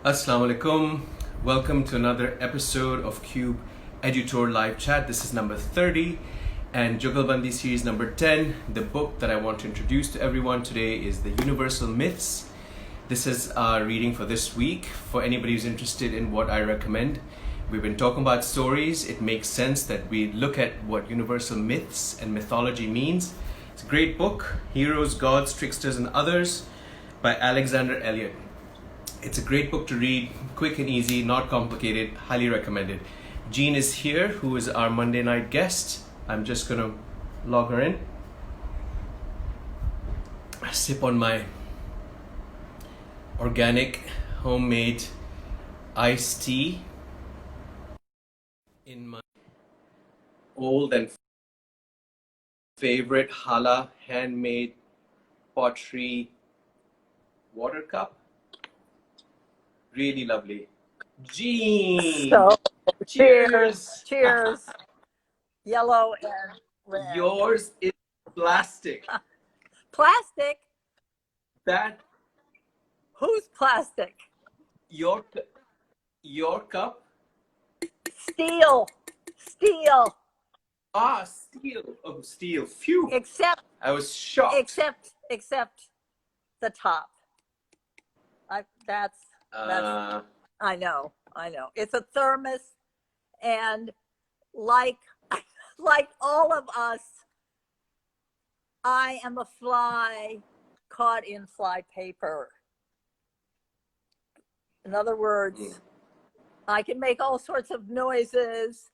Assalamu alaikum. Welcome to another episode of Cube Edutour live chat. This is number 30 and Jugalbandi series number 10. The book that I want to introduce to everyone today is The Universal Myths. This is our reading for this week. For anybody who's interested in what I recommend, we've been talking about stories. It makes sense that we look at what universal myths and mythology means. It's a great book, Heroes, Gods, Tricksters and Others by Alexander Elliot. It's a great book to read, quick and easy, not complicated, highly recommended. Jean is here, who is our Monday night guest. I'm just gonna log her in. I sip on my organic, homemade iced tea in my old and favorite Hala handmade pottery water cup. Really lovely. Jean! So, cheers! Cheers. Yellow and red. Yours is plastic. Plastic? That, Who's plastic? your cup? Steel. Steel. Ah, steel. Oh, steel. Phew. Except I was shocked. except the top. That's I know. It's a thermos, and like all of us, I am a fly caught in fly paper. In other words, I can make all sorts of noises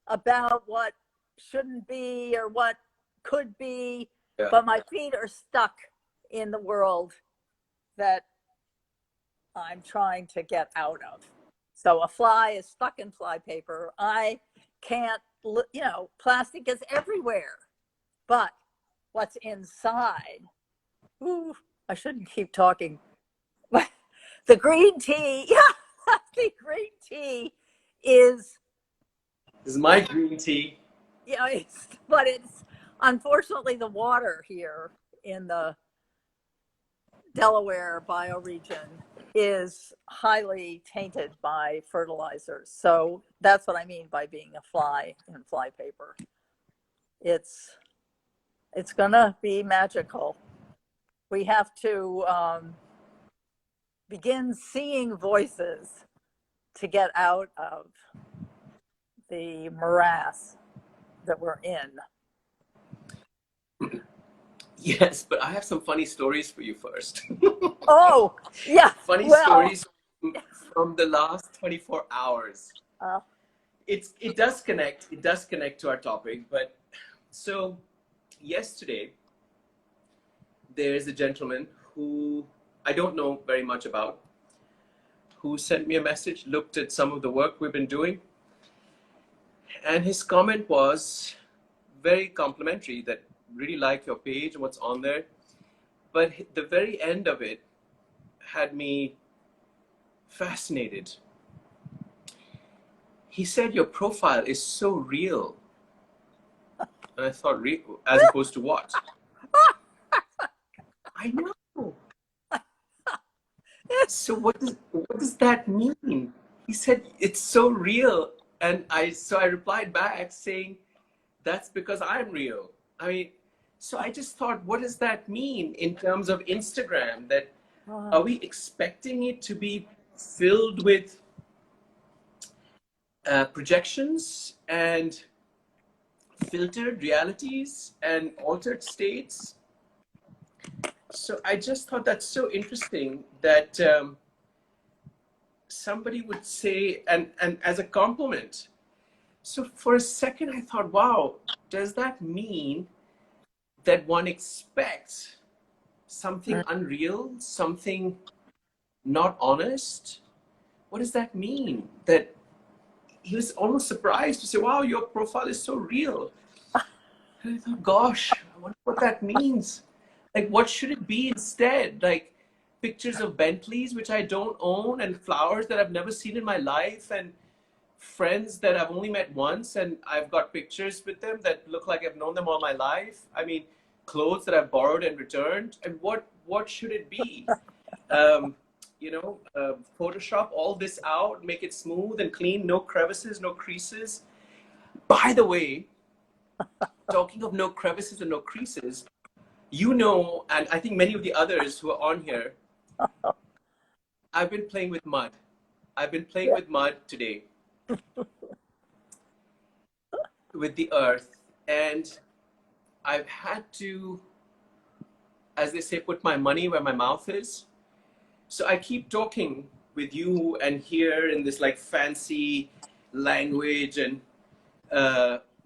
about what shouldn't be or what could be, but my feet are stuck in the world that I'm trying to get out of. So a fly is stuck in fly paper. I can't, plastic is everywhere, but what's inside, I shouldn't keep talking. The green tea, the green tea is. This is my green tea. Yeah, but it's unfortunately the water here in the Delaware bioregion is highly tainted by fertilizers. So that's what I mean by being a fly in fly paper. It's gonna be magical. We have to begin seeing voices to get out of the morass that we're in. Yes, but I have some funny stories for you first. Oh, yeah. Funny stories from the last 24 hours. It does connect to our topic, but so yesterday there's a gentleman who I don't know very much about, who sent me a message, looked at some of the work we've been doing, and his comment was very complimentary, that really like your page and what's on there, but the very end of it had me fascinated. He said your profile is so real, and I thought, real as opposed to what? I know. So what does that mean? He said it's so real, and I replied back saying that's because I'm real. I mean, so I just thought, what does that mean in terms of Instagram? That are we expecting it to be filled with projections and filtered realities and altered states? So I just thought that's so interesting that somebody would say, and as a compliment. So for a second I thought, wow, does that mean that one expects something unreal, something not honest? What does that mean? That he was almost surprised to say, wow, your profile is so real. And I thought, gosh, I wonder what that means. Like, what should it be instead? Like pictures of Bentleys, which I don't own, and flowers that I've never seen in my life, and friends that I've only met once, and I've got pictures with them that look like I've known them all my life. I mean, clothes that I've borrowed and returned. And what should it be? Photoshop all this out, make it smooth and clean, no crevices, no creases. By the way, talking of no crevices and no creases, and I think many of the others who are on here, I've been playing with mud. I've been playing with mud today, with the earth, and I've had to, as they say, put my money where my mouth is. So I keep talking with you and here in this like fancy language and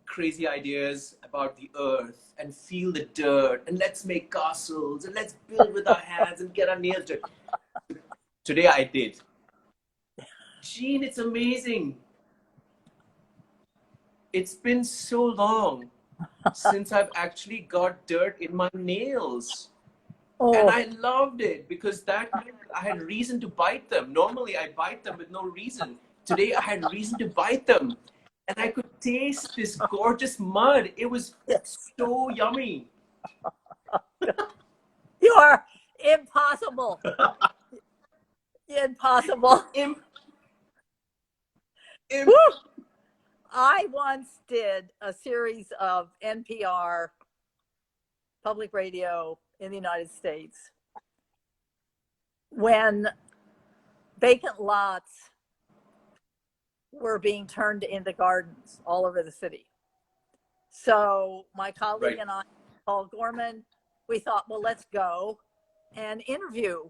crazy ideas about the earth and feel the dirt and let's make castles and let's build with our hands and get our nails dirty. Today I did. Gene, it's amazing. It's been so long since I've actually got dirt in my nails. Oh. And I loved it because that meant I had reason to bite them. Normally I bite them with no reason. Today I had reason to bite them. And I could taste this gorgeous mud. It was so yummy. You are impossible. Impossible. I once did a series of NPR public radio in the United States when vacant lots were being turned into gardens all over the city. So my colleague and I, Paul Gorman, we thought, well, let's go and interview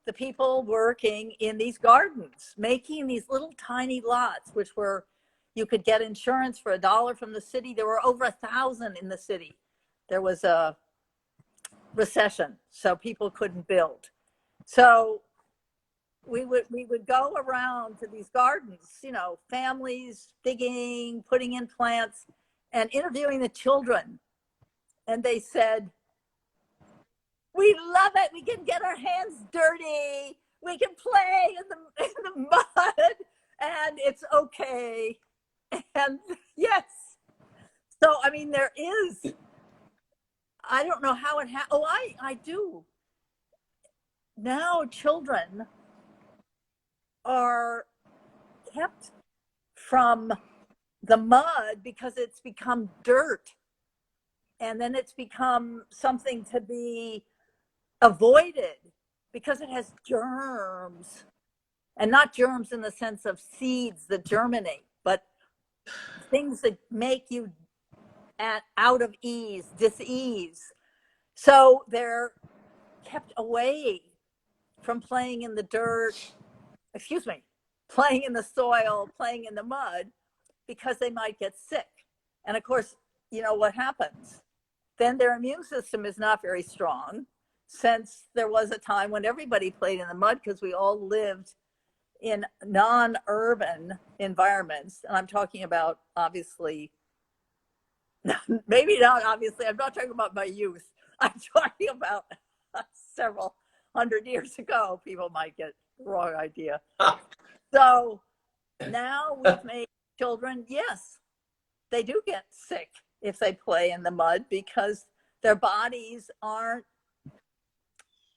the people working in these gardens, making these little tiny lots, which were, you could get insurance for $1 from the city. There were over 1,000 in the city. There was a recession, so people couldn't build. So we would go around to these gardens, families digging, putting in plants, and interviewing the children. And they said, we love it. We can get our hands dirty. We can play in the mud, and it's okay. And yes. So, I mean, there is, I don't know how it happened. Oh, I do. Now children are kept from the mud because it's become dirt. And then it's become something to be avoided because it has germs. And not germs in the sense of seeds that germinate, but things that make you out of ease, dis-ease. So they're kept away from playing in the dirt, playing in the soil, playing in the mud, because they might get sick. And of course, you know what happens? Then their immune system is not very strong, since there was a time when everybody played in the mud because we all lived in non-urban environments. And I'm talking about, obviously, maybe not obviously, I'm not talking about my youth. I'm talking about several hundred years ago. People might get the wrong idea. So now we've made children, yes, they do get sick if they play in the mud because their bodies aren't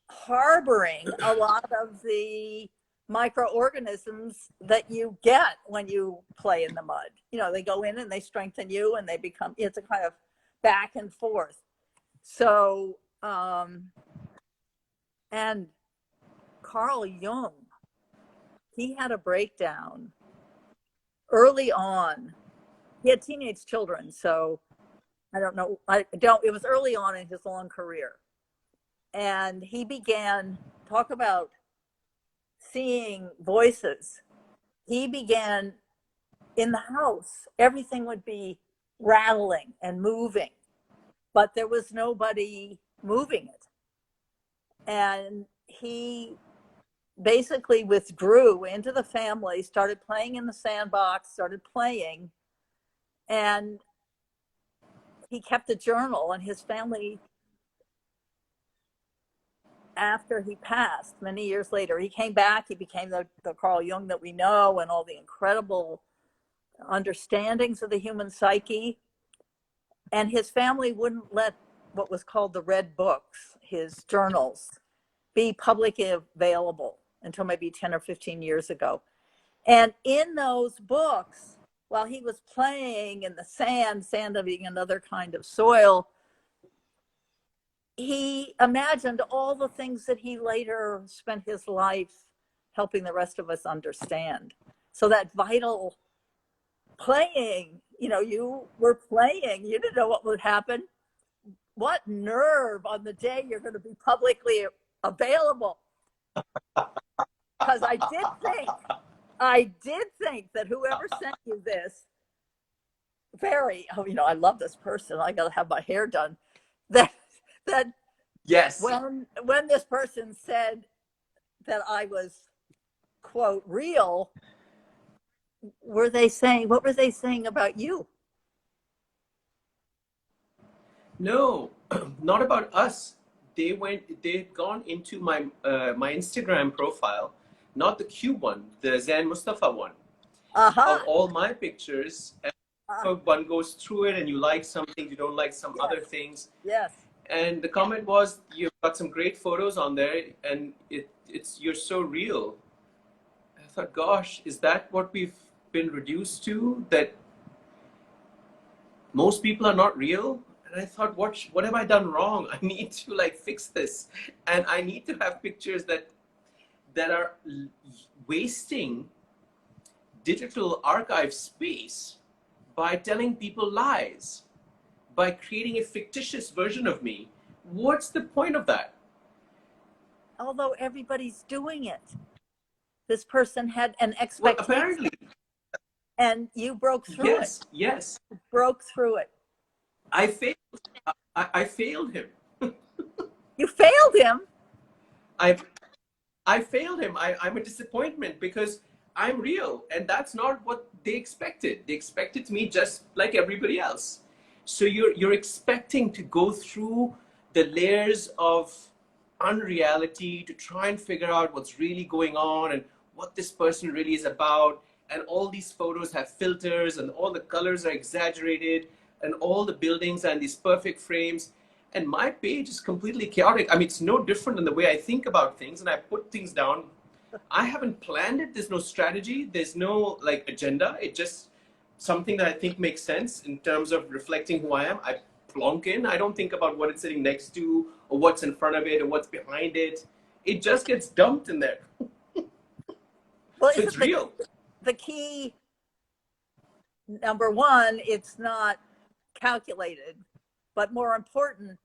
harboring a lot of the microorganisms that you get when you play in the mud. They go in and they strengthen you and they become, it's a kind of back and forth. So, and Carl Jung, he had a breakdown early on. He had teenage children, so it was early on in his long career. And he began, talk about seeing voices. He began in the house, everything would be rattling and moving, but there was nobody moving it. And he basically withdrew into the family, started playing in the sandbox, started playing, and he kept a journal. And his family, after he passed many years later, he came back, he became the Carl Jung that we know, and all the incredible understandings of the human psyche. And his family wouldn't let what was called the red books, his journals, be publicly available. until maybe 10 or 15 years ago. And in those books, while he was playing in the sand being another kind of soil, he imagined all the things that he later spent his life helping the rest of us understand. So that vital playing, you were playing, you didn't know what would happen. What nerve on the day you're going to be publicly available. Because I did think that whoever sent you this, I love this person, I got to have my hair done, that Yes. When this person said that I was, quote, real, what were they saying about you? No, not about us. They'd gone into my my Instagram profile, not the Cube one, the Zain Mustafa one, of all my pictures. And one goes through it and you like some things, you don't like some other things. Yes. And the comment was, you've got some great photos on there and you're so real. I thought, gosh, is that what we've been reduced to? That most people are not real? And I thought, what have I done wrong? I need to fix this. And I need to have pictures that are wasting digital archive space by telling people lies, by creating a fictitious version of me. What's the point of that? Although everybody's doing it. This person had an expectation. Well, apparently. And you broke through it. Yes. You broke through it. I failed. I failed him. You failed him? I failed him. I'm a disappointment because I'm real, and that's not what they expected. They expected me just like everybody else. So you're expecting to go through the layers of unreality to try and figure out what's really going on and what this person really is about. And all these photos have filters and all the colors are exaggerated and all the buildings are in these perfect frames. And my page is completely chaotic. I mean, it's no different than the way I think about things, and I put things down. I haven't planned it. There's no strategy. There's no agenda. It's just something that I think makes sense in terms of reflecting who I am. I plonk in. I don't think about what it's sitting next to or what's in front of it or what's behind it. It just gets dumped in there. Well, so it's real. The key, number one, it's not calculated, but more important,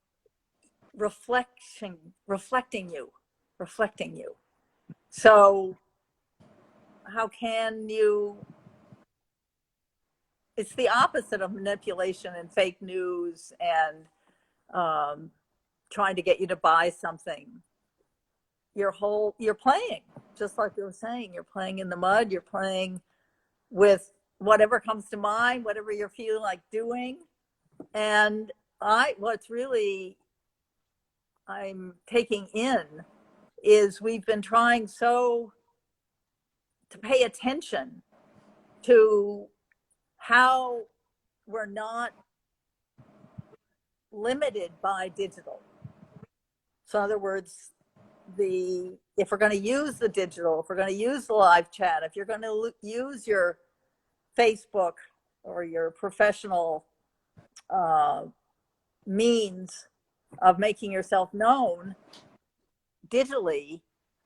reflecting you. So how can you, it's the opposite of manipulation and fake news and trying to get you to buy something. You're playing, just like you were saying, you're playing in the mud, you're playing with whatever comes to mind, whatever you're feeling like doing. And what's really I'm taking in is we've been trying so to pay attention to how we're not limited by digital. So in other words, if we're going to use the digital, if we're going to use the live chat, if you're going to use your Facebook or your professional means of making yourself known digitally,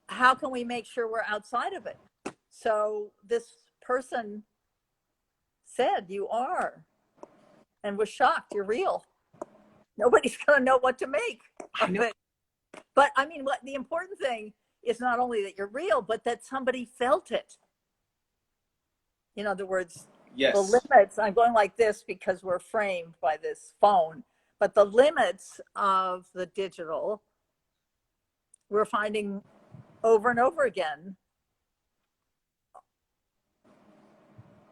how can we make sure we're outside of it? So this person said you are, and was shocked. You're real. Nobody's going to know what to make of it. But I mean, what the important thing is not only that you're real, but that somebody felt it. In other words, yes. The limits, I'm going like this because we're framed by this phone, but the limits of the digital, we're finding over and over again,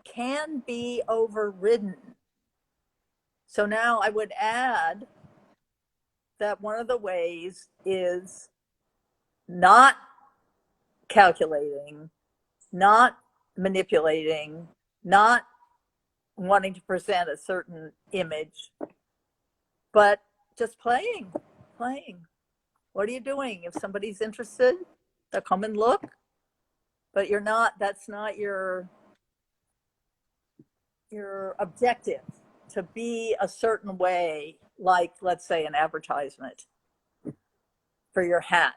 can be overridden. So now I would add that one of the ways is not calculating, not manipulating, not wanting to present a certain image, but just playing. What are you doing? If somebody's interested, they'll come and look. but that's not your objective to be a certain way, like, let's say, an advertisement for your hat.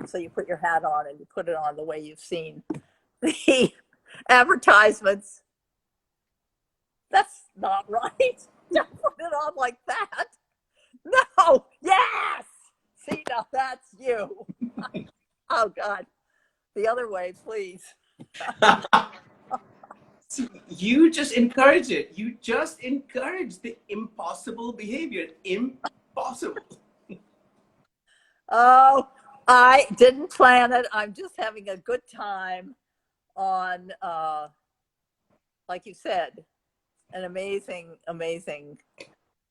So you put your hat on and you put it on the way you've seen the advertisements. That's not right. Don't put it on like that. No. Yes. See, now that's you. Oh, God. The other way, please. See, you just encourage it. You just encourage the impossible behavior. Impossible. Oh, I didn't plan it. I'm just having a good time on, like you said, an amazing, amazing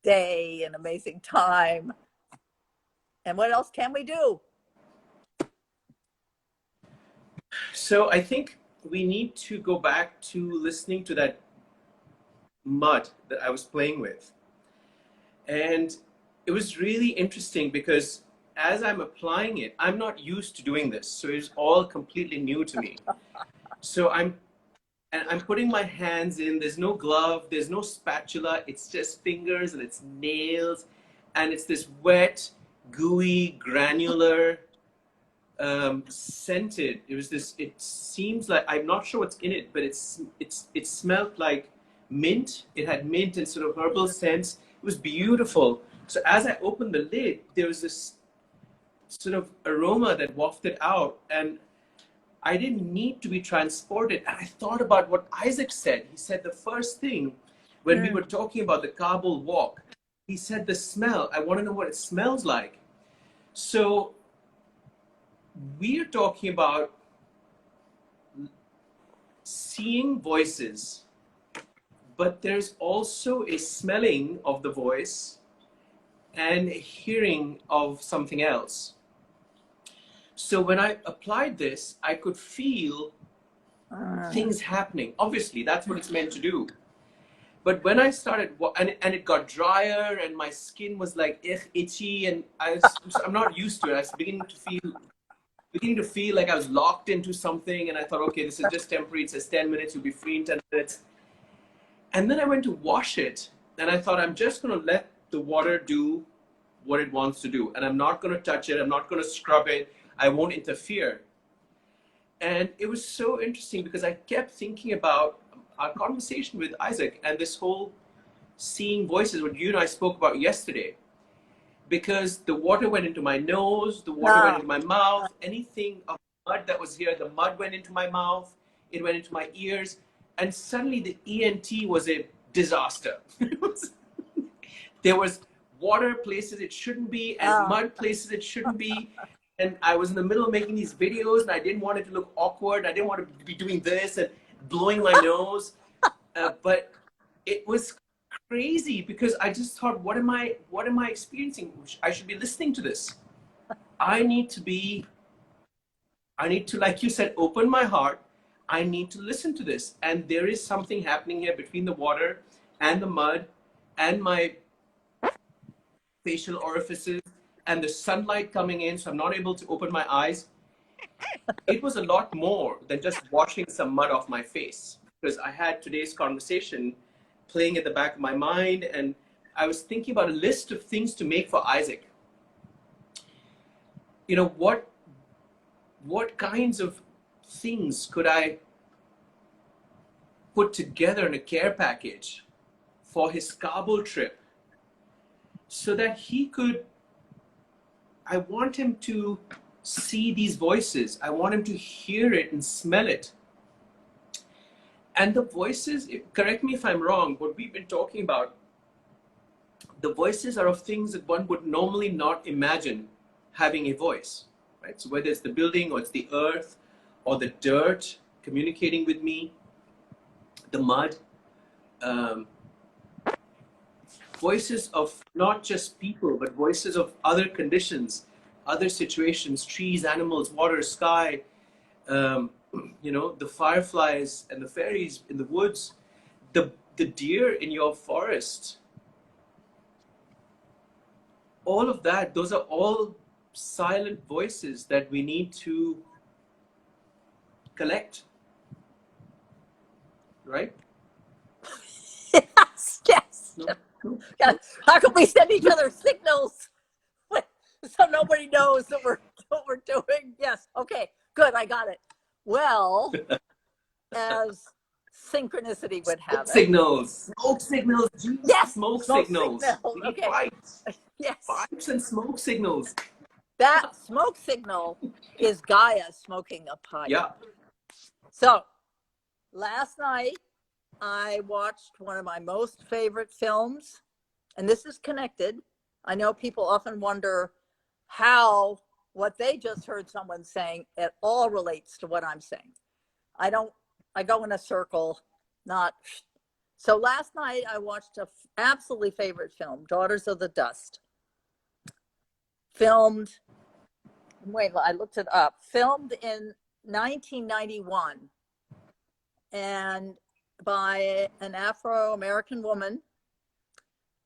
day, an amazing time. And what else can we do? So I think we need to go back to listening to that mud that I was playing with. And it was really interesting because as I'm applying it, I'm not used to doing this. So it's all completely new to me. So I'm putting my hands in, there's no glove, there's no spatula, it's just fingers and it's nails. And it's this wet, gooey, granular, scented. It seems like, I'm not sure what's in it, but it smelled like mint. It had mint and sort of herbal scents. It was beautiful. So as I opened the lid, there was this sort of aroma that wafted out, and I didn't need to be transported. And I thought about what Isaac said. He said the first thing when we were talking about the Kabul walk, he said the smell. I want to know what it smells like. So we're talking about seeing voices, but there's also a smelling of the voice and a hearing of something else. So when I applied this, I could feel things happening. Obviously, that's what it's meant to do. But when I started, and it got drier, and my skin was like itchy, and I'm not used to it. I was beginning to feel like I was locked into something, and I thought, okay, this is just temporary. It says 10 minutes, you'll be free in 10 minutes. And then I went to wash it, and I thought, I'm just going to let the water do what it wants to do, and I'm not going to touch it. I'm not going to scrub it. I won't interfere. And it was so interesting because I kept thinking about our conversation with Isaac and this whole seeing voices, what you and I spoke about yesterday. Because the water went into my nose, the water went into my mouth, anything of mud that was here, the mud went into my mouth, it went into my ears, and suddenly the ENT was a disaster. There was water places it shouldn't be, and mud places it shouldn't be. And I was in the middle of making these videos, and I didn't want it to look awkward. I didn't want to be doing this and blowing my nose. But it was crazy because I just thought, what am I experiencing? I should be listening to this. I need to, like you said, open my heart. I need to listen to this. And there is something happening here between the water and the mud and my facial orifices and the sunlight coming in, so I'm not able to open my eyes. It was a lot more than just washing some mud off my face, because I had today's conversation playing at the back of my mind, and I was thinking about a list of things to make for Isaac. You know, what kinds of things could I put together in a care package for his Kabul trip so that he could, I want him to see these voices. I want him to hear it and smell it. And the voices, correct me if I'm wrong, what we've been talking about, the voices are of things that one would normally not imagine having a voice, right? So whether it's the building or it's the earth or the dirt communicating with me, the mud, voices of not just people, but voices of other conditions, other situations, trees, animals, water, sky, you know, the fireflies and the fairies in the woods, the deer in your forest. All of that, those are all silent voices that we need to collect right? Yes, yes. No. Yes. How can we send each other signals so nobody knows that what we're doing? Yes. Okay. Good. I got it. Well, as synchronicity would have it. Signals. Smoke signals. Jeez. Yes. Smoke signals. We need Okay. pipes. Yes. Pipes and smoke signals. That smoke signal is Gaia smoking a pipe. Yeah. So last night I watched one of my most favorite films, and this is connected. I know people often wonder how what they just heard someone saying at all relates to what I'm saying. I go in a circle, not. So last night I watched a absolutely favorite film, Daughters of the Dust. I looked it up. Filmed in 1991 and by an Afro-American woman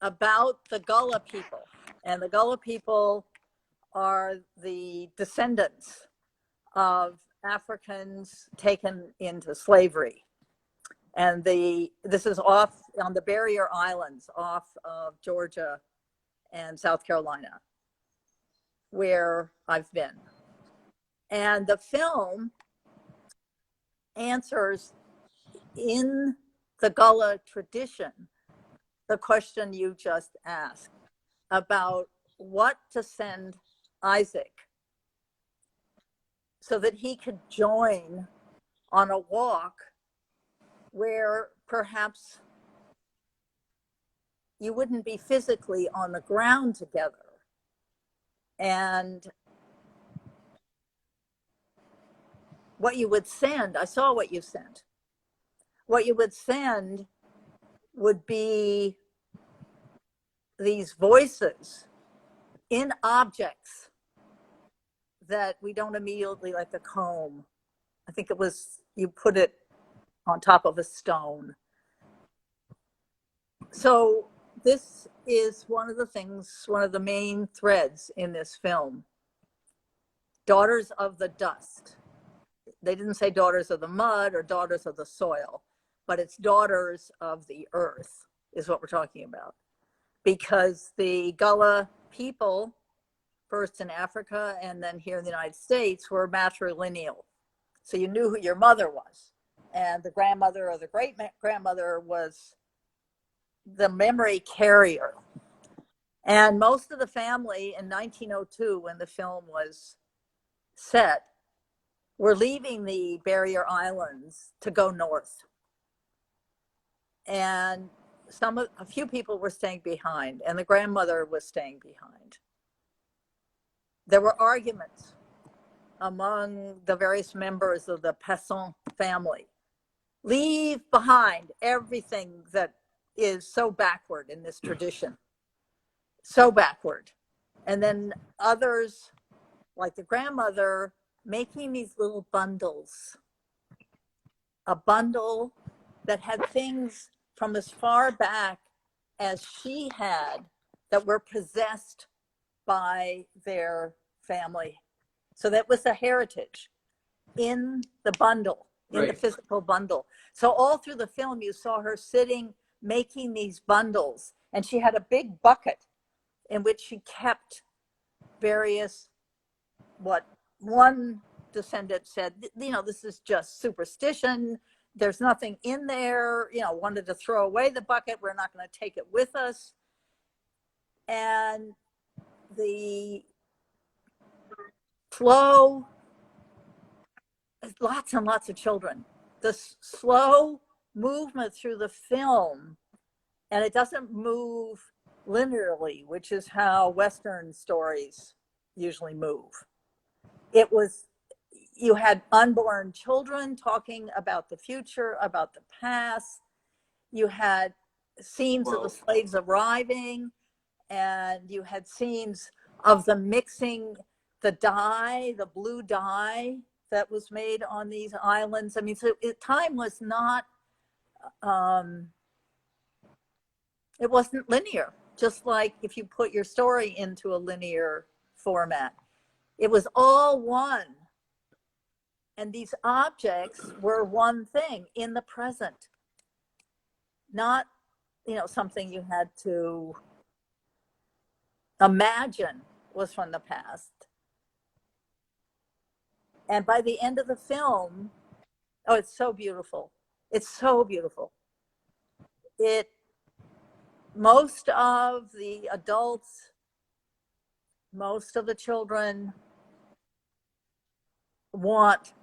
about the Gullah people. And the Gullah people are the descendants of Africans taken into slavery. And this is off on the Barrier Islands off of Georgia and South Carolina, where I've been. And the film answers in the Gullah tradition the question you just asked about what to send Isaac so that he could join on a walk where perhaps you wouldn't be physically on the ground together. And what you would send, I saw what you sent. What you would send would be these voices in objects that we don't immediately, like the comb. I think it was, you put it on top of a stone. So this is one of the main threads in this film. Daughters of the Dust. They didn't say daughters of the mud or daughters of the soil, but it's daughters of the earth is what we're talking about. Because the Gullah people, first in Africa and then here in the United States, were matrilineal. So you knew who your mother was. And the grandmother or the great grandmother was the memory carrier. And most of the family in 1902, when the film was set, were leaving the Barrier Islands to go north. And a few people were staying behind, and the grandmother was staying behind. There were arguments among the various members of the Pesson family. Leave behind everything that is so backward in this tradition. So backward. And then others, like the grandmother, making these little bundles. A bundle that had things from as far back as she had that were possessed by their family. So that was the heritage in the bundle, in the physical bundle. So all through the film, you saw her sitting, making these bundles. And she had a big bucket in which she kept various, what one descendant said, this is just superstition. There's nothing in there, wanted to throw away the bucket. We're not going to take it with us. And the flow, lots and lots of children. The slow movement through the film, and it doesn't move linearly, which is how Western stories usually move. You had unborn children talking about the future, about the past. You had scenes of the slaves arriving, and you had scenes of them mixing the dye, the blue dye that was made on these islands. I mean, so time was not, it wasn't linear, just like if you put your story into a linear format. It was all one. And these objects were one thing in the present. not, something you had to imagine was from the past. And by the end of the film, oh, it's so beautiful. It's so beautiful. Most of the adults, most of the children want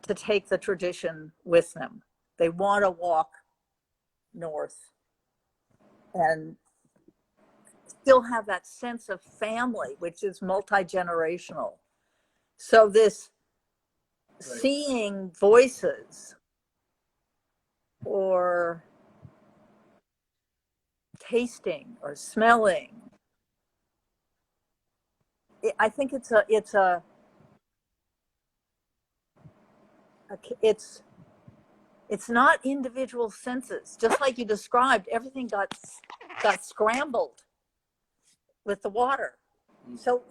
to take the tradition with them. They want to walk north and still have that sense of family, which is multi-generational. So this seeing voices or tasting or smelling, I think it's not individual senses. Just like you described, everything got scrambled with the water. So,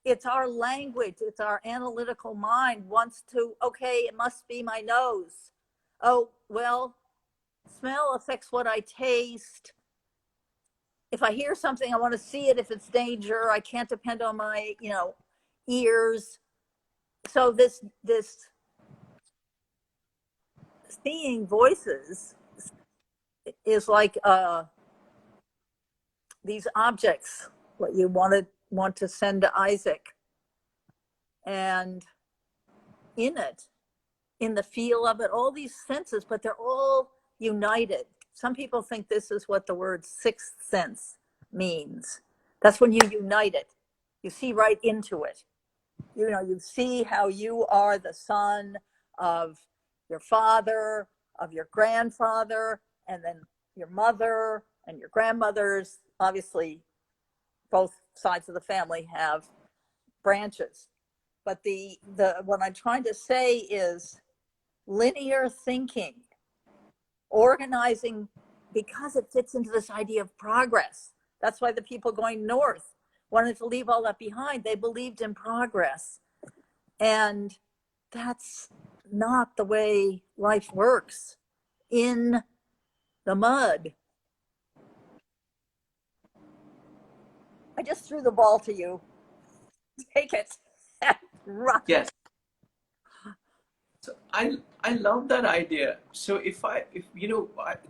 it's our language, it's our analytical mind wants to, okay, it must be my nose. Oh, well, smell affects what I taste. If I hear something, I want to see it. If it's danger, I can't depend on my, ears. So this seeing voices is like these objects, what you want to send to Isaac. And in it, in the feel of it, all these senses, but they're all united. Some people think this is what the word sixth sense means. That's when you unite it. You see right into it. You see how you are the son of your father, of your grandfather, and then your mother and your grandmothers. Obviously, both sides of the family have branches. But what I'm trying to say is linear thinking, organizing, because it fits into this idea of progress. That's why the people going north wanted to leave all that behind. They believed in progress. And that's not the way life works in the mud. I just threw the ball to you. Take it. Yes. So I love that idea. So if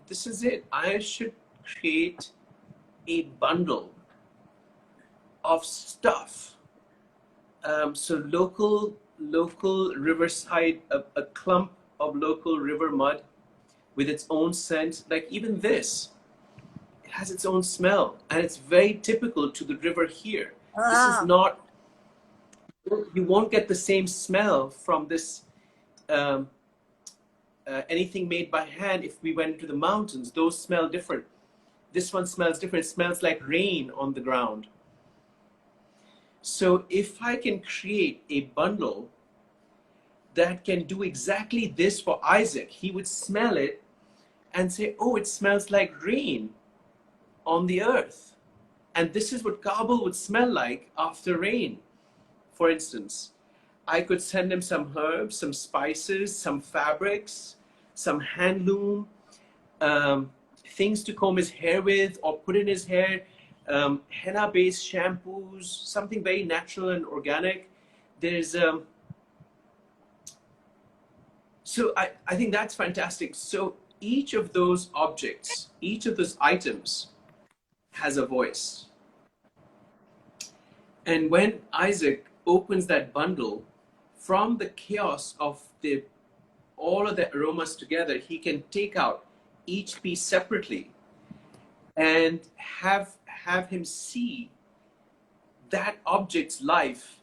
this is it, I should create a bundle of stuff. So local riverside, a clump of local river mud with its own scent. Like even this, it has its own smell, and it's very typical to the river here. This is not. You won't get the same smell from this. Anything made by hand. If we went to the mountains, those smell different. This one smells different. It smells like rain on the ground. So if I can create a bundle that can do exactly this for Isaac, he would smell it and say, oh, it smells like rain on the earth. And this is what Kabul would smell like after rain, for instance. I could send him some herbs, some spices, some fabrics, some handloom, things to comb his hair with or put in his hair, henna-based shampoos, something very natural and organic. There's so I think that's fantastic. So each of those objects, each of those items has a voice. And when Isaac opens that bundle, from the chaos of all of the aromas together, he can take out each piece separately and have him see that object's life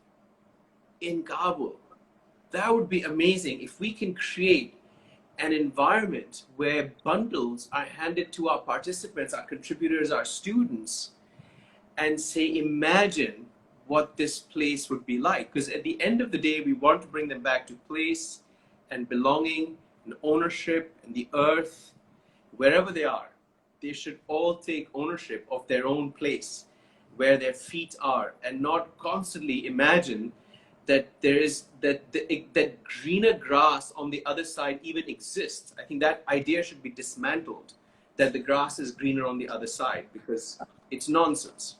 in Kabul. That would be amazing if we can create an environment where bundles are handed to our participants, our contributors, our students, and say, imagine what this place would be like. Because at the end of the day, we want to bring them back to place and belonging and ownership and the earth, wherever they are. They should all take ownership of their own place, where their feet are, and not constantly imagine that there is that greener grass on the other side even exists. I think that idea should be dismantled. that the grass is greener on the other side, because it's nonsense.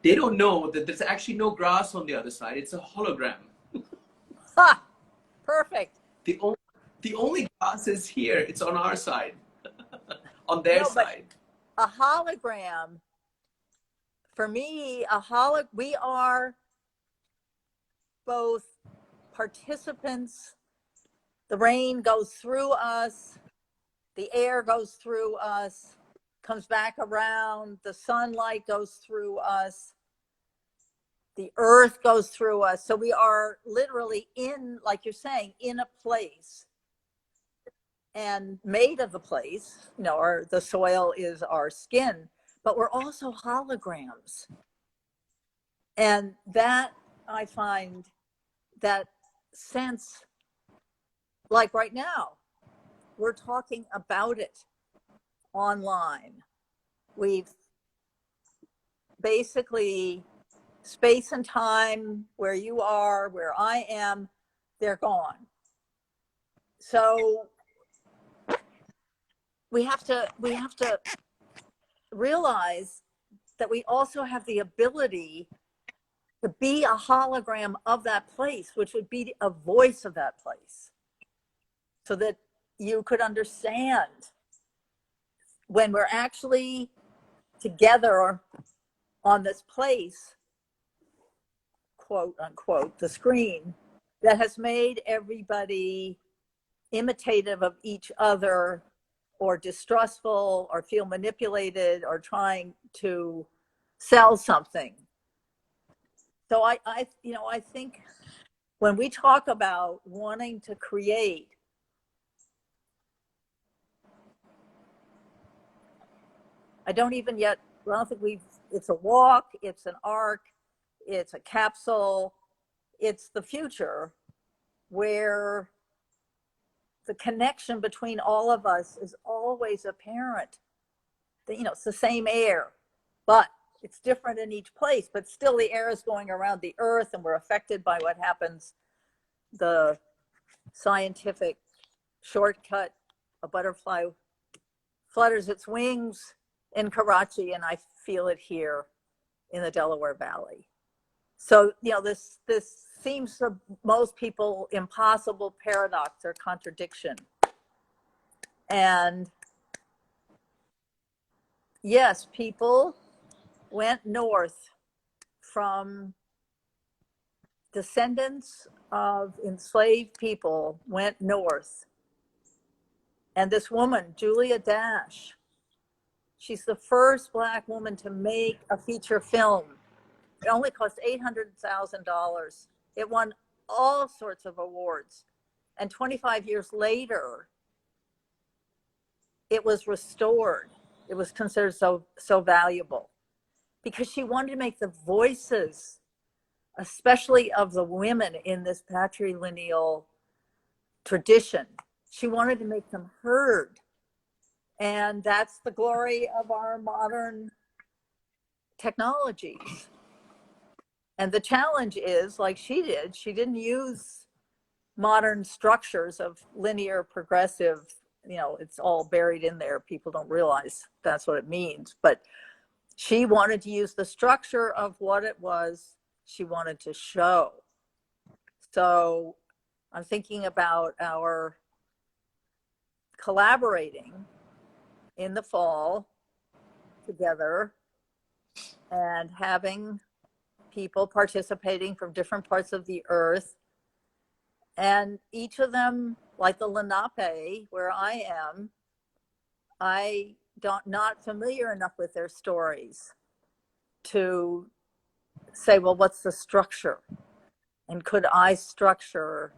They don't know that there's actually no grass on the other side. It's a hologram. Ha! Perfect. The only grass is here. It's on our side, on their side. A hologram, for me, we are both participants. The rain goes through us, the air goes through us, comes back around, the sunlight goes through us, the earth goes through us. So we are literally in, like you're saying, in a place and made of the place. You know, the soil is our skin, but we're also holograms. And that, I find that sense, like right now, we're talking about it online. We've basically, space and time, where you are, where I am, they're gone. So we have to realize that we also have the ability to be a hologram of that place, which would be a voice of that place, so that you could understand when we're actually together on this place, quote unquote, the screen, that has made everybody imitative of each other, or distrustful, or feel manipulated, or trying to sell something. So I think when we talk about wanting to create, I don't think it's a walk, it's an arc, it's a capsule, it's the future, where the connection between all of us is always apparent. It's the same air, but it's different in each place, but still the air is going around the earth, and we're affected by what happens. The scientific shortcut: a butterfly flutters its wings in Karachi, and I feel it here in the Delaware Valley. So, this seems to most people impossible paradox or contradiction. And yes, people went north, from descendants of enslaved people went north. And this woman, Julia Dash, she's the first Black woman to make a feature film. It only cost $800,000. It won all sorts of awards. And 25 years later, it was restored. It was considered so valuable, because she wanted to make the voices, especially of the women in this patrilineal tradition, she wanted to make them heard. And that's the glory of our modern technologies. And the challenge is, like she didn't use modern structures of linear progressive, it's all buried in there. People don't realize that's what it means. But she wanted to use the structure of what it was she wanted to show. So I'm thinking about our collaborating in the fall together, and having people participating from different parts of the earth, and each of them, like the Lenape where I am, not familiar enough with their stories to say, well, what's the structure, and could I structure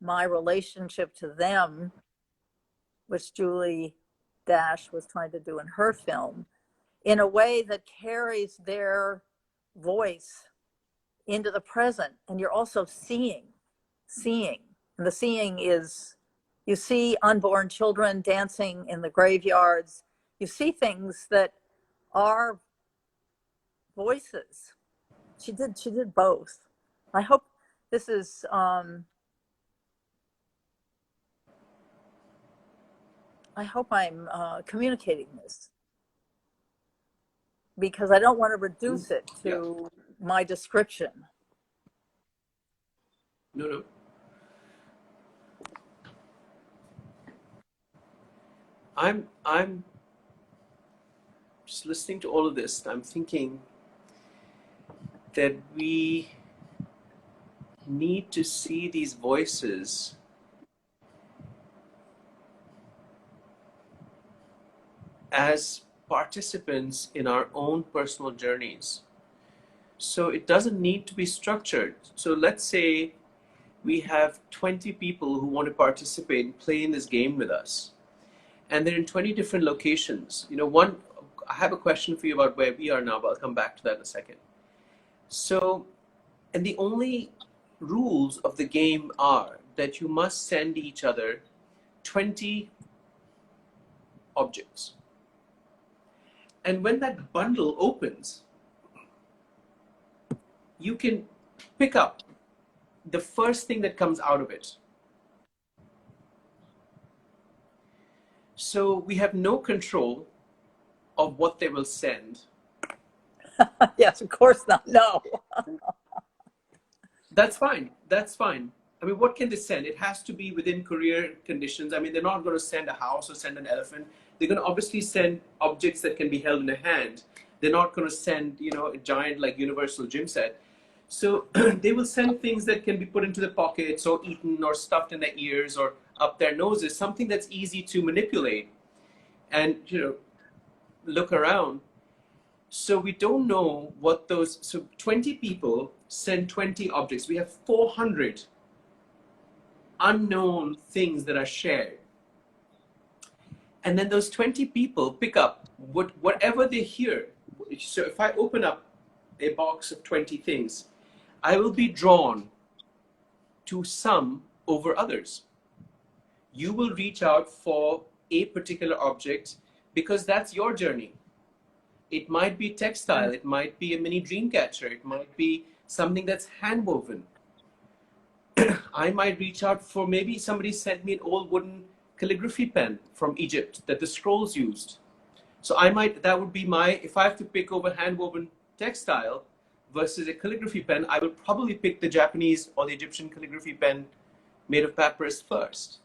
my relationship to them, which Julie Dash was trying to do in her film, in a way that carries their voice into the present. And you're also seeing. And the seeing is, you see unborn children dancing in the graveyards. You see things that are voices. She did both. I hope this is, I I hope I'm communicating this, because I don't want to reduce it to my description. No. I'm just listening to all of this. I'm thinking that we need to see these voices as participants in our own personal journeys. So it doesn't need to be structured. So let's say we have 20 people who want to participate and play in this game with us, and they're in 20 different locations. I have a question for you about where we are now, but I'll come back to that in a second. So, and the only rules of the game are that you must send each other 20 objects. And when that bundle opens, you can pick up the first thing that comes out of it. So we have no control of what they will send. Yes, of course not. No. That's fine. That's fine. I mean, what can they send? It has to be within career conditions. I mean, they're not going to send a house or send an elephant. They're going to obviously send objects that can be held in a hand. They're not going to send, a giant like universal gym set. So they will send things that can be put into the pockets or eaten or stuffed in their ears or up their noses, something that's easy to manipulate and, look around. So we don't know what so 20 people send 20 objects. We have 400 unknown things that are shared. And then those 20 people pick up whatever they hear. So if I open up a box of 20 things, I will be drawn to some over others. You will reach out for a particular object because that's your journey. It might be textile, it might be a mini dream catcher, it might be something that's hand woven. I might reach out for, maybe somebody sent me an old wooden calligraphy pen from Egypt that the scrolls used. So that would be if I have to pick over hand woven textile versus a calligraphy pen, I would probably pick the Japanese or the Egyptian calligraphy pen made of papyrus first.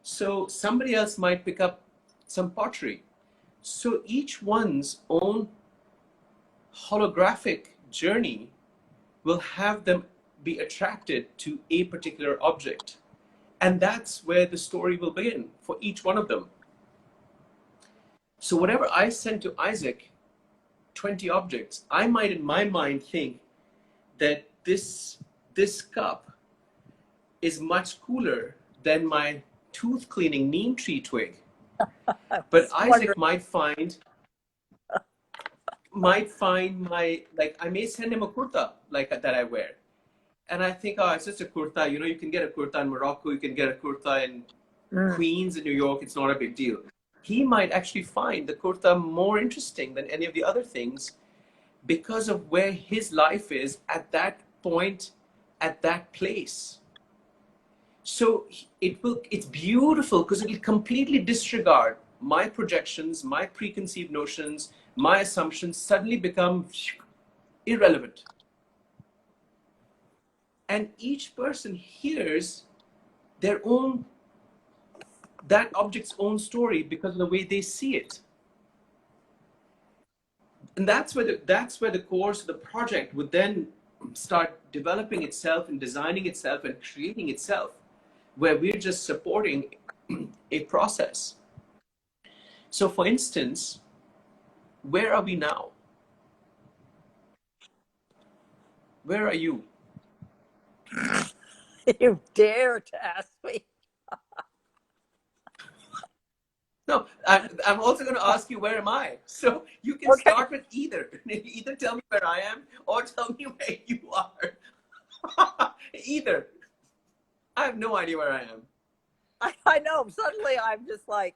So somebody else might pick up some pottery. So each one's own holographic journey will have them be attracted to a particular object. And that's where the story will begin for each one of them. So whatever I send to Isaac, 20 objects, I might in my mind think that this cup is much cooler than my tooth cleaning neem tree twig. But Isaac might find I may send him a kurta that I wear. And I think, it's just a kurta. You can get a kurta in Morocco. You can get a kurta in Queens in New York. It's not a big deal. He might actually find the kurta more interesting than any of the other things because of where his life is at that point, at that place. So it's beautiful because it will completely disregard my projections, my preconceived notions, my assumptions suddenly become irrelevant. And each person hears that object's own story because of the way they see it. And that's where the course of the project would then start developing itself and designing itself and creating itself, where we're just supporting a process. So for instance, where are we now? Where are you? You dare to ask me? No, I'm also going to ask you, where am I? So you can start with either. Either tell me where I am or tell me where you are. Either. I have no idea where I am. I know. Suddenly I'm just like,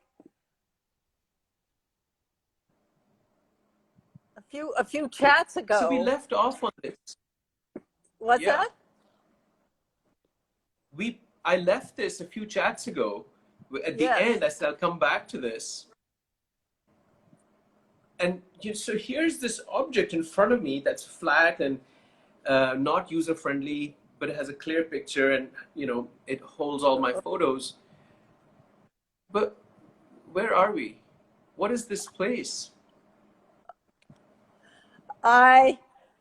a few chats ago. So we left off on this. What's that? I left this a few chats ago At the Yes. end, I said, I'll come back to this. And so here's this object in front of me that's flat and not user-friendly, but it has a clear picture and, it holds all my photos. But where are we? What is this place?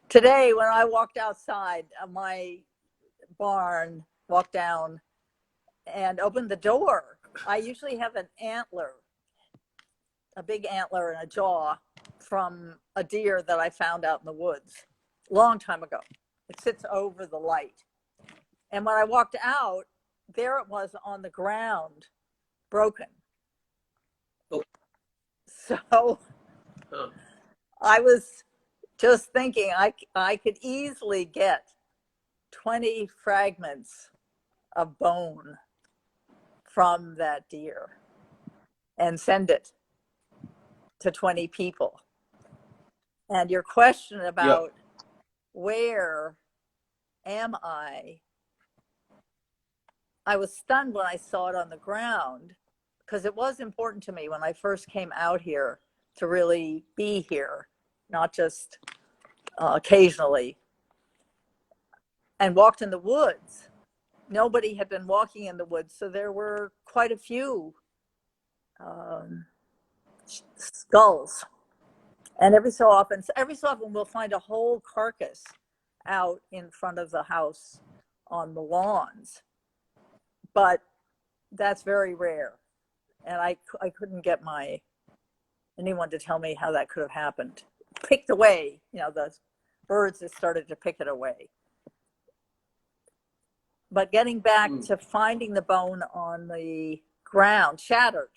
Today, when I walked outside of my barn, walked down and opened the door, I usually have an antler, a big antler and a jaw from a deer that I found out in the woods a long time ago. It sits over the light. And when I walked out, there it was on the ground, broken. Oh. So I was just thinking I could easily get 20 fragments of bone from that deer and send it to 20 people. And your question about where am I was stunned when I saw it on the ground, because it was important to me when I first came out here to really be here, not just occasionally, and walked in the woods. Nobody had been walking in the woods, so there were quite a few skulls. And every so often we'll find a whole carcass out in front of the house on the lawns. But that's very rare. And I couldn't get anyone to tell me how that could have happened. Picked away, the birds that started to pick it away. But getting back to finding the bone on the ground, shattered,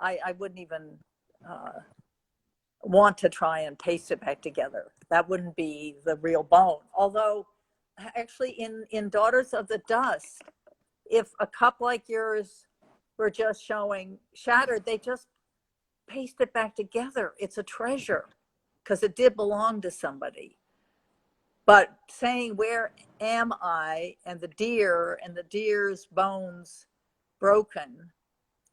I wouldn't even want to try and paste it back together. That wouldn't be the real bone. Although, actually, in Daughters of the Dust, if a cup like yours were just showing shattered, they just paste it back together. It's a treasure because it did belong to somebody. But saying, where am I, and the deer and the deer's bones broken,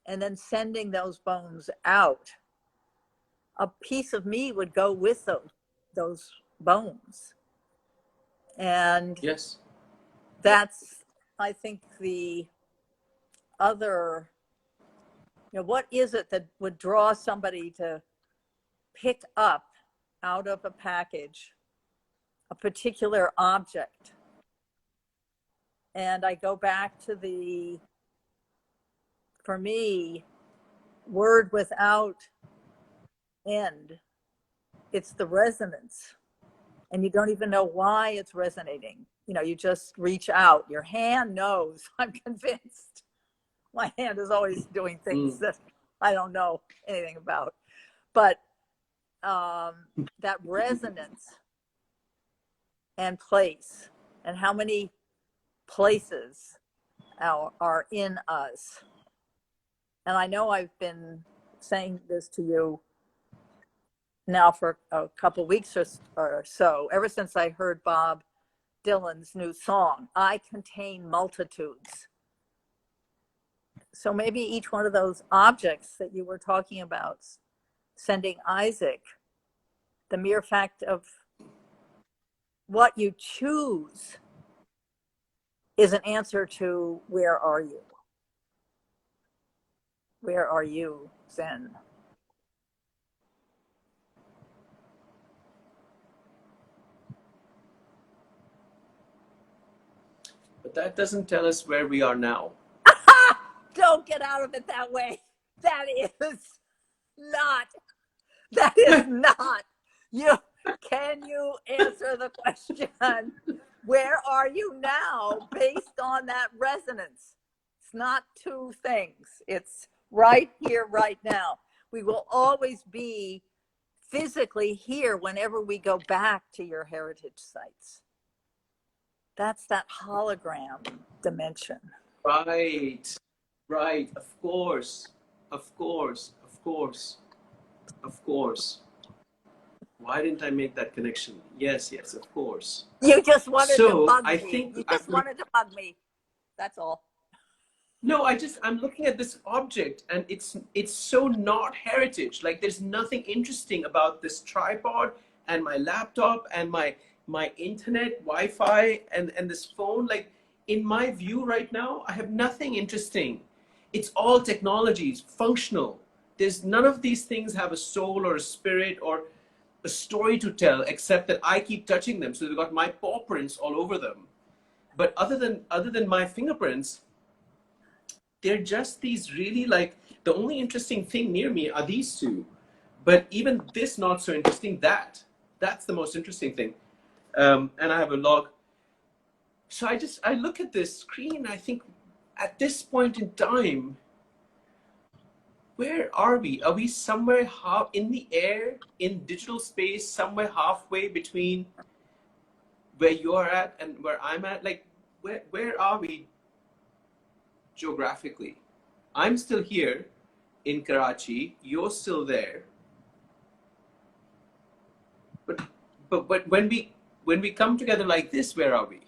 and then sending those bones out, a piece of me would go with those bones. And yes, that's, I think, the other, what is it that would draw somebody to pick up out of a package a particular object? And I go back to for me, word without end. It's the resonance. And you don't even know why it's resonating. You just reach out. Your hand knows. I'm convinced. My hand is always doing things that I don't know anything about. But that resonance and place, and how many places are in us. And I know I've been saying this to you now for a couple of weeks or so, ever since I heard Bob Dylan's new song, I Contain Multitudes. So maybe each one of those objects that you were talking about, sending Isaac, the mere fact of what you choose is an answer to where are you? Where are you, Zen? but that doesn't tell us where we are now. Don't get out of it that way. That is not can you answer the question, where are you now, based on that resonance? It's not two things. It's right here, right now. We will always be physically here whenever we go back to your heritage sites. That's that hologram dimension. Right. Of course. Why didn't I make that connection? Yes, of course. You just wanted to bug I me. think You just wanted to bug me. That's all. No, I'm looking at this object and it's so not heritage. Like there's nothing interesting about this tripod and my laptop and my internet, Wi-Fi and this phone. Like in my view right now, I have nothing interesting. It's all technologies, functional. There's none of these things have a soul or a spirit or a story to tell, except that I keep touching them. So they've got my paw prints all over them. But other than my fingerprints, they're just these really like the only interesting thing near me are these two. But even this not so interesting. That's the most interesting thing. And I have a log. So I look at this screen and I think at this point in time, where are we? Are we somewhere half in the air in digital space, somewhere halfway between where you're at and where I'm at? Like where are we geographically? I'm still here in Karachi, you're still there. But but when we come together like this, where are we?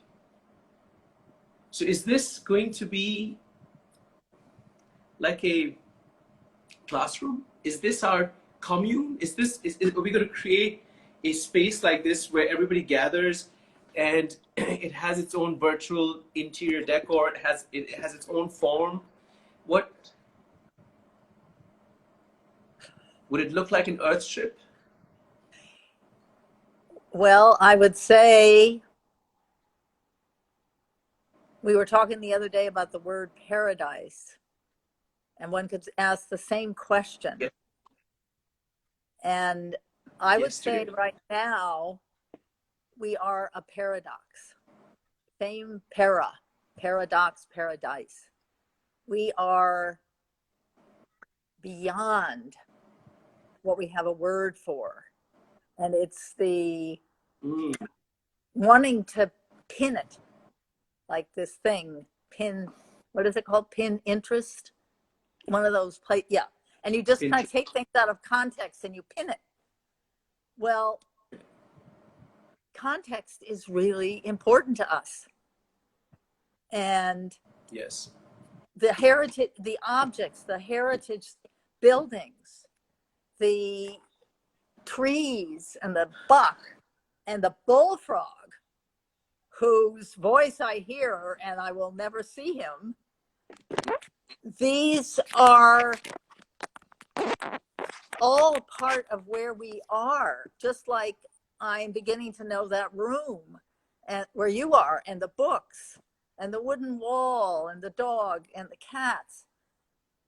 So is this going to be like a classroom? Is this our commune? Are we going to create a space like this where everybody gathers and it has its own virtual interior decor, it has its own form? What would it look like an Earthship? Well, I would say we were talking the other day about the word paradise, and one could ask the same question. Yes. And I would say Yesterday. right now we are a paradox. Same paradox, paradise. We are beyond what we have a word for. And it's the Mm, wanting to pin it, like this thing, pin, what is it called? Pin interest? One of those yeah. And you just kind of take things out of context and you pin it. Well, context is really important to us. And yes. the heritage, the objects, the heritage buildings, the trees and the buck and the bullfrog, whose voice I hear and I will never see him. These are all part of where we are, just like I'm beginning to know that room and where you are, and the books and the wooden wall and the dog and the cats.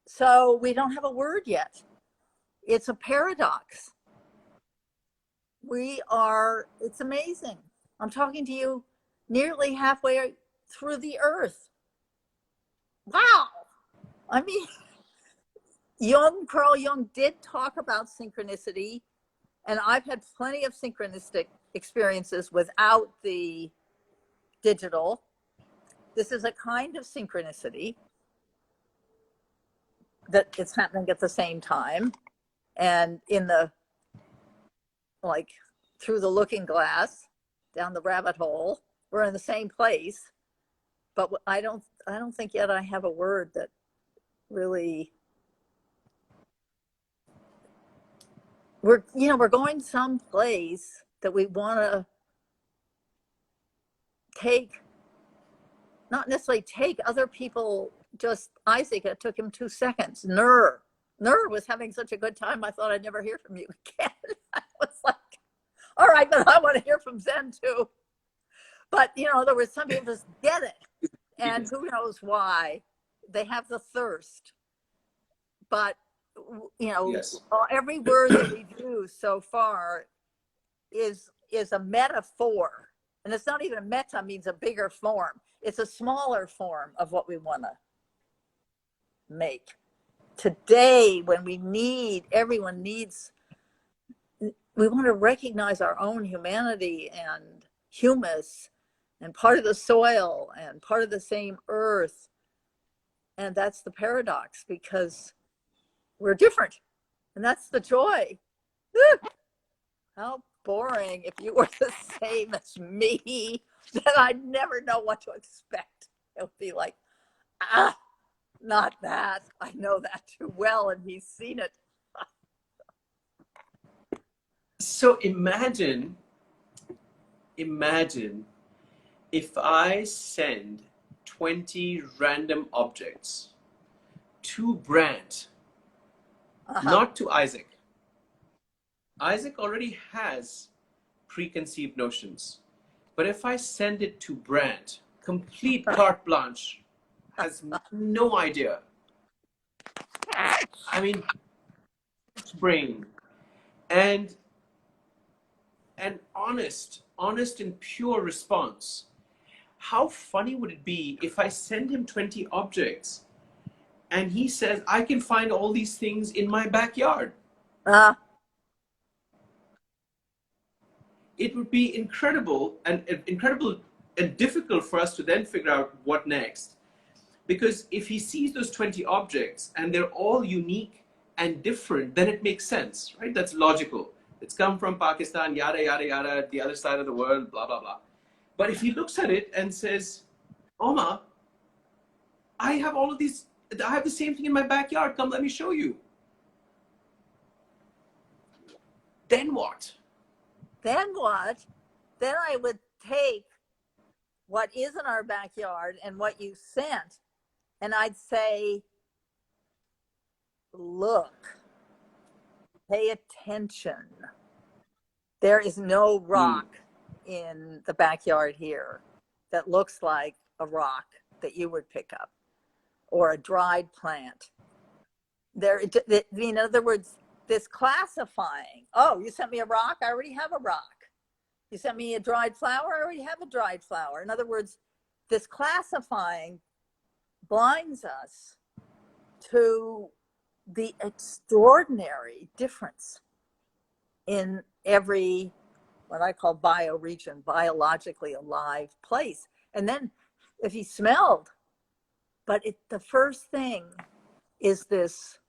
So we don't have a word yet. It's a paradox. It's amazing. I'm talking to you nearly halfway through the earth. Wow. I mean, Carl Jung did talk about synchronicity, and I've had plenty of synchronistic experiences without the digital. This is a kind of synchronicity that it's happening at the same time. And like through the looking glass, down the rabbit hole, we're in the same place. But I don't think yet I have a word that really, we're going someplace that we want to take, not necessarily take other people. Just Isaac, it took him 2 seconds. Nur was having such a good time, I thought I'd never hear from you again. I was like, all right, but I want to hear from Zen too. But there was some people just get it, and who knows why. They have the thirst. But Yes. every word that we've used so far is a metaphor. And it's not even a meta, means a bigger form. It's a smaller form of what we want to make. Today, when everyone needs, we want to recognize our own humanity and humus and part of the soil and part of the same earth. And that's the paradox, because we're different. And that's the joy. How boring if you were the same as me, then I'd never know what to expect. It would be like, not that. I know that too well, and he's seen it. So imagine if I send 20 random objects to Brant, not to Isaac. Isaac already has preconceived notions. But if I send it to Brant, complete carte blanche, has no idea. I mean, brain and an honest and pure response. How funny would it be if I send him 20 objects and he says, I can find all these things in my backyard? It would be incredible and difficult for us to then figure out what next. Because if he sees those 20 objects and they're all unique and different, then it makes sense, right? That's logical. It's come from Pakistan, yada, yada, yada, the other side of the world, blah, blah, blah. But if he looks at it and says, Oma, I have all of these, I have the same thing in my backyard, come let me show you. Then what? Then what? Then I would take what is in our backyard and what you sent, and I'd say, look, pay attention. There is no rock in the backyard here that looks like a rock that you would pick up, or a dried plant. In other words, this classifying, oh, you sent me a rock, I already have a rock. You sent me a dried flower, I already have a dried flower. In other words, this classifying blinds us to the extraordinary difference in every, what I call bioregion, biologically alive place. And then if he smelled, but the first thing is this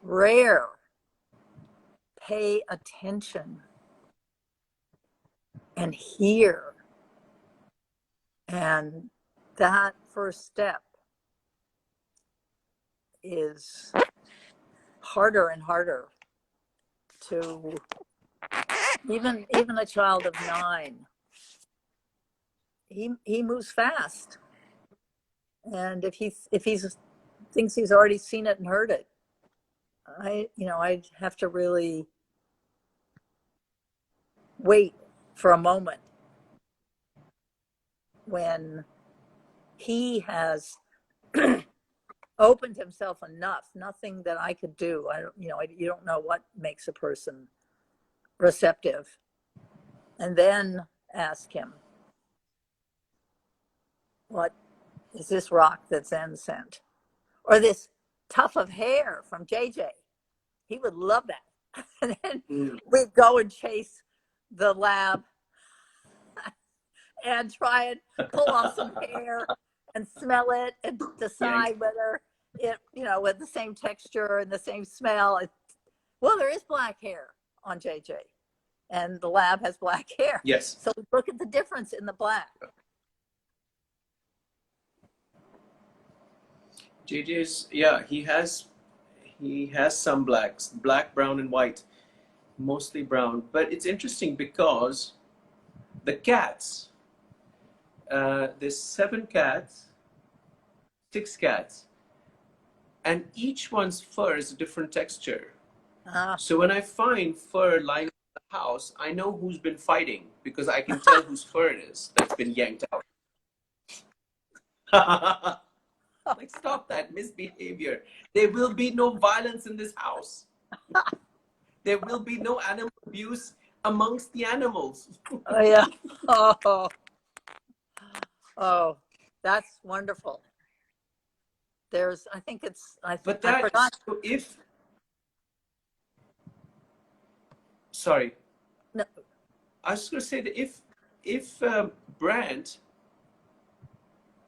rare, pay attention and hear. And that first step is harder and harder to even a child of 9. He moves fast, and if he thinks he's already seen it and heard it, I'd have to really wait for a moment when he has opened himself enough. Nothing that I could do. You don't know what makes a person receptive, and then ask him, what is this rock that Zen sent, or this tuft of hair from JJ? He would love that. And then we'd go and chase the lab and try and pull off some hair and smell it and decide whether it, with the same texture and the same smell. Well, there is black hair on JJ, and the lab has black hair. Yes. So look at the difference in the black. JJ's, he has some blacks, black, brown, and white, mostly brown. But it's interesting because the cats, there's 7 cats, 6 cats, and each one's fur is a different texture. So when I find fur lying in the house, I know who's been fighting because I can tell whose fur it is that's been yanked out. Like, stop that misbehavior. There will be no violence in this house. There will be no animal abuse amongst the animals. Oh, yeah. Oh, that's wonderful. There's, I think it's, But I forgot. So sorry. No. I was just going to say that if Brant,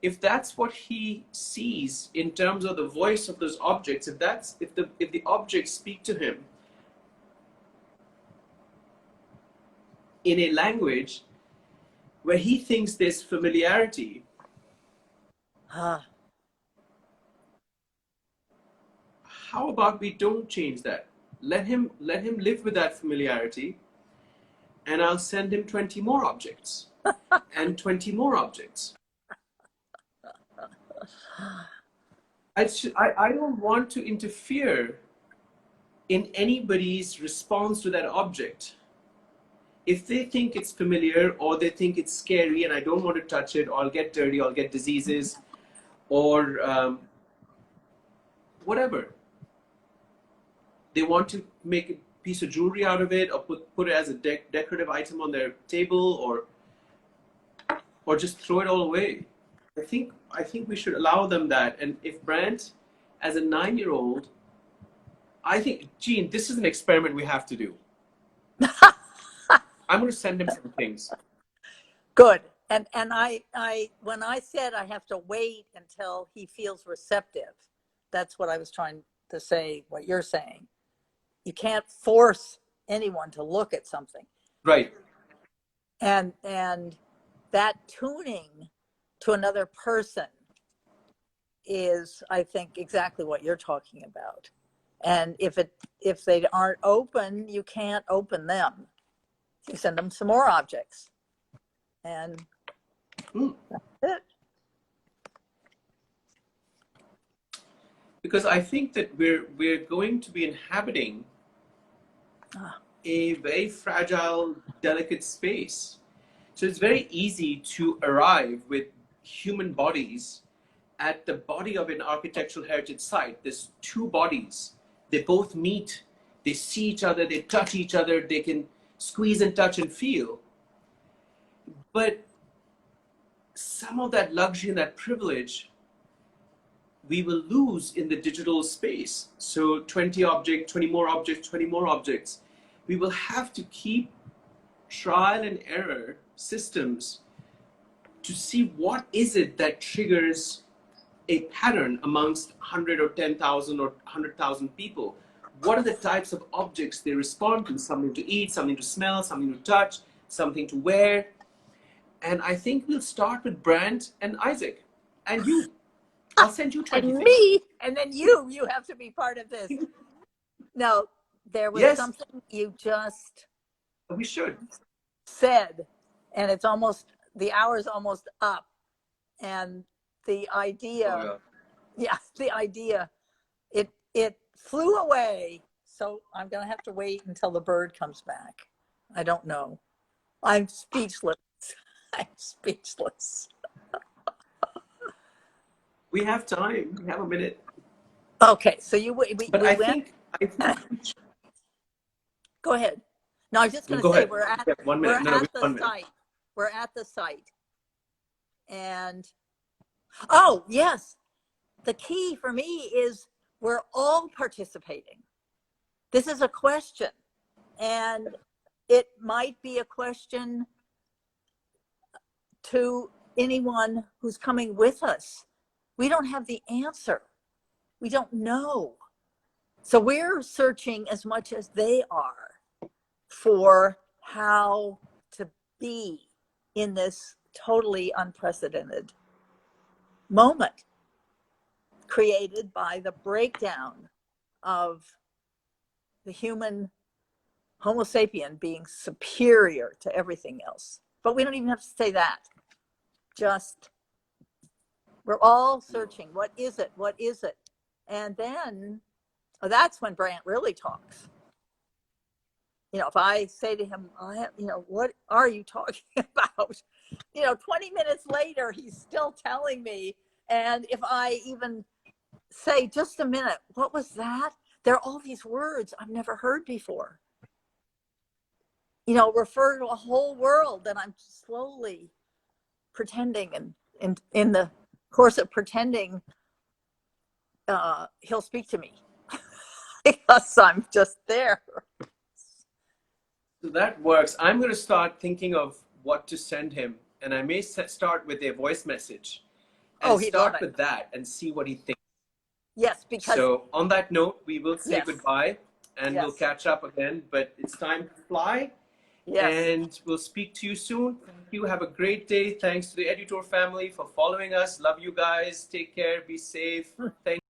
if that's what he sees in terms of the voice of those objects, if the objects speak to him in a language where he thinks there's familiarity, how about we don't change that? Let him live with that familiarity, and I'll send him 20 more objects and 20 more objects. I don't want to interfere in anybody's response to that object. If they think it's familiar or they think it's scary and I don't want to touch it, or I'll get dirty, I'll get diseases, or whatever. They want to make a piece of jewelry out of it, or put it as a decorative item on their table, or just throw it all away. I think we should allow them that. And if Brant, as a 9-year-old, I think, Jean, this is an experiment we have to do. I'm going to send him some things. Good. And I when I said I have to wait until he feels receptive, that's what I was trying to say, what you're saying. You can't force anyone to look at something. Right. And that tuning to another person is, I think, exactly what you're talking about. And if they aren't open, you can't open them. You send them some more objects. And that's it. Because I think that we're going to be inhabiting a very fragile, delicate space. So it's very easy to arrive with human bodies at the body of an architectural heritage site. There's two bodies. They both meet. They see each other. They touch each other. They can squeeze and touch and feel. But some of that luxury and that privilege we will lose in the digital space. So 20 objects, 20 more objects, 20 more objects. We will have to keep trial and error systems to see what is it that triggers a pattern amongst 100 or 10,000 or 100,000 people. What are the types of objects they respond to? Something to eat, something to smell, something to touch, something to wear. And I think we'll start with Brant and Isaac and you. I'll send you 20 and things. me, and then you have to be part of this. No, there was something you just we should said, and it's almost, the hour's almost up, and the idea, the idea, it flew away. So I'm gonna have to wait until the bird comes back. I don't know. I'm speechless. I'm speechless. We have time. We have a minute. Okay, so we I went. think Go ahead. No, I was just going to say we're at the site. We're at the site, and oh yes, the key for me is we're all participating. This is a question, and it might be a question to anyone who's coming with us. We don't have the answer. We don't know. So we're searching as much as they are for how to be in this totally unprecedented moment created by the breakdown of the human Homo sapien being superior to everything else. But we don't even have to say that. Just, we're all searching. What is it? What is it? And then that's when Brant really talks. You know, if I say to him, what are you talking about? 20 minutes later, he's still telling me. And if I even say, just a minute, what was that? There are all these words I've never heard before. Refer to a whole world that I'm slowly pretending, and in the course of pretending, he'll speak to me because I'm just there. So that works. I'm going to start thinking of what to send him, and I may start with a voice message and start with that and see what he thinks. Yes, because so on that note, we will say goodbye, and we'll catch up again, but it's time to fly. Yes. And we'll speak to you soon. Thank you. Have a great day. Thanks to the Edutour family for following us. Love you guys. Take care. Be safe. Thank you.